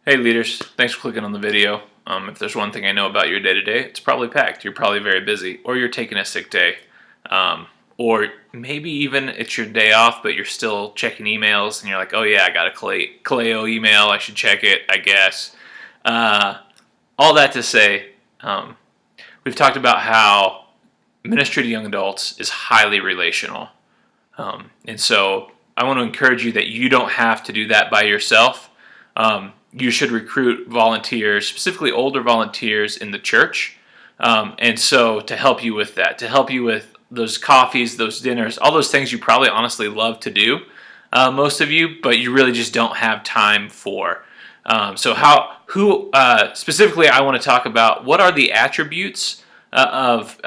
Hey leaders, thanks for clicking on the video. If there's one thing I know about your day-to-day, it's probably packed. You're probably very busy, or you're taking a sick day. Or maybe even it's your day off, but you're still checking emails, and you're like, oh yeah, I got a Kaleo email, I should check it, I guess. All that to say, we've talked about how ministry to young adults is highly relational. And so I want to encourage you that you don't have to do that by yourself. You should recruit volunteers, specifically older volunteers in the church. And so to help you with that, to help you with those coffees, those dinners, all those things you probably honestly love to do, most of you, but you really just don't have time for. Specifically I want to talk about what are the attributes of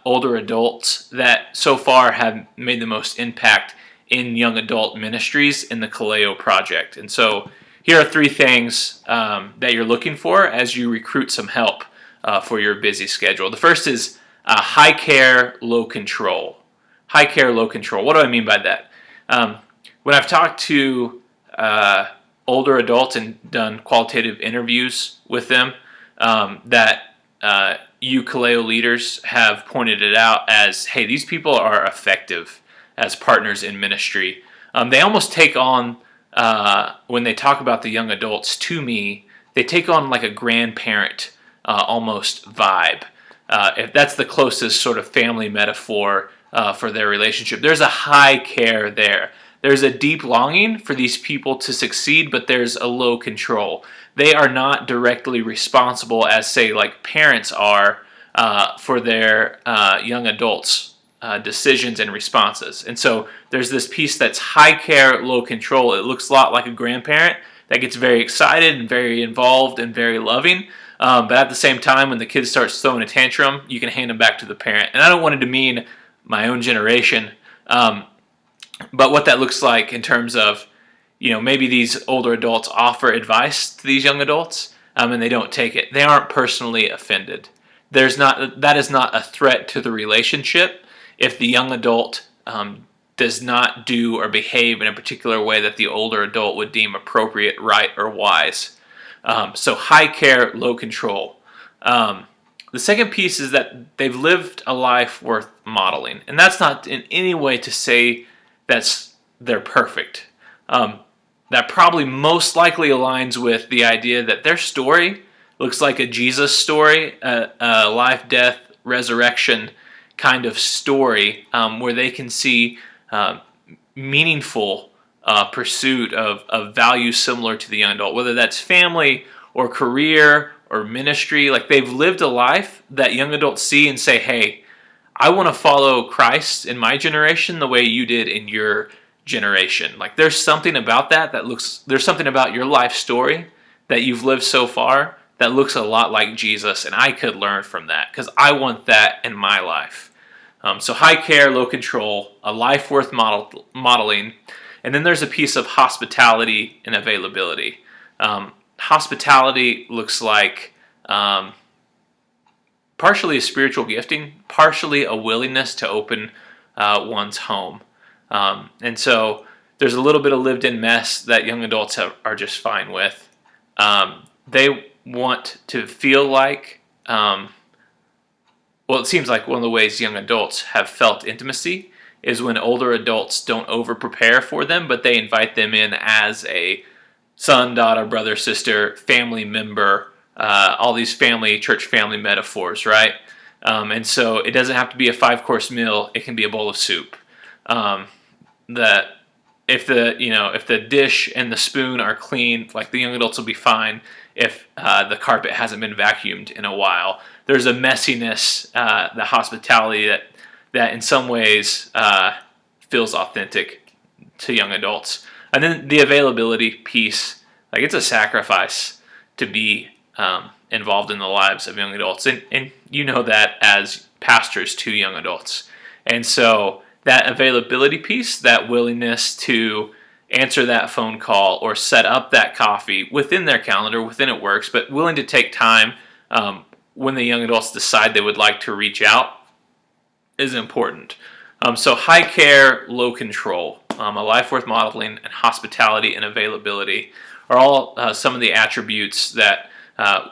older adults that so far have made the most impact in young adult ministries in the Kaleo project. And so here are three things that you're looking for as you recruit some help for your busy schedule. The first is high care, low control. High care, low control. What do I mean by that? When I've talked to older adults and done qualitative interviews with them, that you Kaleo leaders have pointed it out as, hey, these people are effective as partners in ministry. They almost take on, when they talk about the young adults to me, they take on like a grandparent almost vibe. If that's the closest sort of family metaphor for their relationship. There's a high care there. There's a deep longing for these people to succeed, but there's a low control. They are not directly responsible as, say, like parents are for their young adults' decisions and responses. And so there's this piece that's high care, low control. It looks a lot like a grandparent that gets very excited and very involved and very loving. But at the same time, when the kid starts throwing a tantrum, you can hand them back to the parent. And I don't want it to mean my own generation, but what that looks like in terms of, maybe these older adults offer advice to these young adults, and they don't take it. They aren't personally offended. That is not a threat to the relationship if the young adult does not do or behave in a particular way that the older adult would deem appropriate, right, or wise. So high care, low control. The second piece is that they've lived a life worth modeling. And that's not in any way to say they're perfect. That probably most likely aligns with the idea that their story looks like a Jesus story, a life, death, resurrection kind of story, where they can see meaningful pursuit of values similar to the young adult, whether that's family or career or ministry. Like they've lived a life that young adults see and say, hey, I want to follow Christ in my generation the way you did in your generation. Like there's something about there's something about your life story that you've lived so far that looks a lot like Jesus, and I could learn from that because I want that in my life. So high care, low control, a life worth modeling. And then there's a piece of hospitality and availability. Hospitality looks like partially a spiritual gifting, partially a willingness to open one's home. And so there's a little bit of lived-in mess that young adults are just fine with. They want to feel like, it seems like one of the ways young adults have felt intimacy is when older adults don't over-prepare for them, but they invite them in as a son, daughter, brother, sister, family member, all these church family metaphors, right? And so it doesn't have to be a 5-course meal. It can be a bowl of soup. That if the dish and the spoon are clean, like the young adults will be fine if the carpet hasn't been vacuumed in a while. There's a messiness, the hospitality that in some ways feels authentic to young adults. And then the availability piece, like it's a sacrifice to be involved in the lives of young adults. And you know that as pastors to young adults. And so that availability piece, that willingness to answer that phone call or set up that coffee within their calendar, within it works, but willing to take time when the young adults decide they would like to reach out is important. So high care, low control. a life worth modeling, and hospitality and availability are all some of the attributes that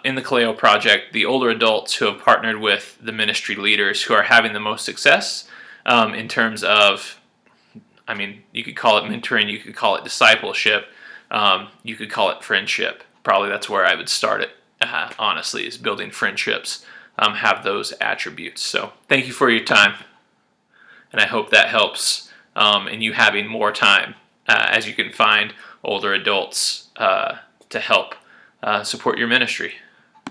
in the Kaleo Project, the older adults who have partnered with the ministry leaders who are having the most success in terms of, I mean, you could call it mentoring, you could call it discipleship, you could call it friendship. Probably that's where I would start it, honestly, is building friendships, have those attributes. So thank you for your time, and I hope that helps in you having more time as you can find older adults to help support your ministry.